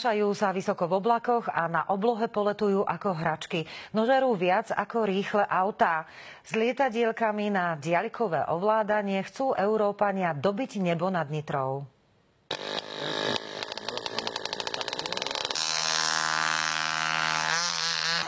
Šajú sa vysoko v oblakoch a na oblohe poletujú ako hračky. No žerú viac ako rýchle autá. S lietadielkami na diaľkové ovládanie chcú Európania dobiť nebo nad Nitrou.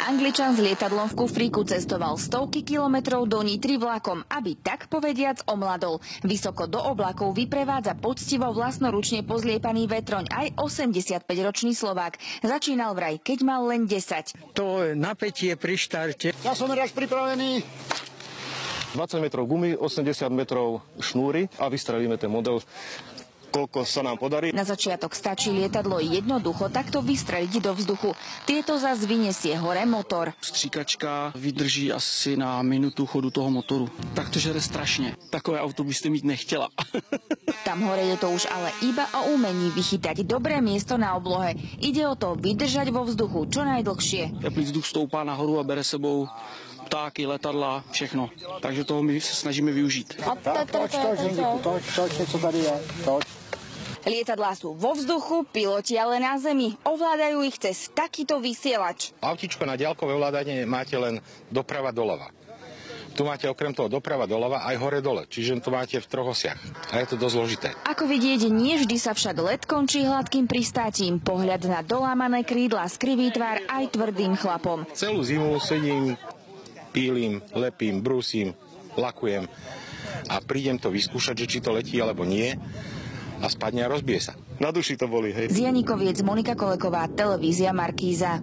Angličan s lietadlom v kufríku cestoval stovky kilometrov do Nitry vlakom, aby tak povediac omladol. Vysoko do oblakov vyprevádza poctivo vlastnoručne pozliepaný vetroň aj 85-ročný Slovák. Začínal vraj, keď mal len 10. To napätie pri štarte. Ja som raz pripravený. 20 metrov gumy, 80 metrov šnúry a vystrelíme ten model, koľko sa nám podarí. Na začiatok stačí lietadlo jednoducho takto vystreliť do vzduchu. Tieto zas vyniesie hore motor. Stříkačka vydrží asi na minutu chodu toho motoru. Tak to žere strašne. Takové auto by ste mít nechtěla. Tam hore je to už ale iba o umení vychytať dobré miesto na oblohe. Ide o to vydržať vo vzduchu čo najdlhšie. Teplý vzduch stoupá nahoru a bere sebou ptáky, letadla, všechno. Takže toho my se snažíme využít. Lietadlá sú vo vzduchu, piloti ale na zemi. Ovládajú ich cez takýto vysielač. Autičko na diaľkové ovládanie máte len doprava doľava. Tu máte okrem toho doprava doľava aj hore dole, čiže to máte v troch osiach. A je to dosť zložité. Ako vidieť, nie vždy sa však let končí hladkým pristátím. Pohľad na dolámané krídla skriví tvár aj tvrdým chlapom. Celú zimu sedím, pílim, lepím, brúsim, lakujem a prídem to vyskúšať, že či to letí alebo nie. A spadne a rozbije sa. Na duši to boli, hej. Z Janikoviec, Monika Koleková, televízia Markíza.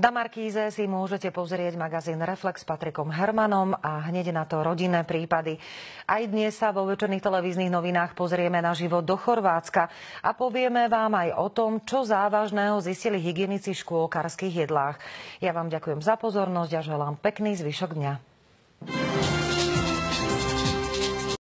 Na Markíze si môžete pozrieť magazín Reflex s Patrikom Hermanom a hneď na to rodinné prípady. Aj dnes sa vo večerných televíznych novinách pozrieme na život do Chorvátska a povieme vám aj o tom, čo závažného zistili hygienici v škôlkarských jedlách. Ja vám ďakujem za pozornosť a želám pekný zvyšok dňa.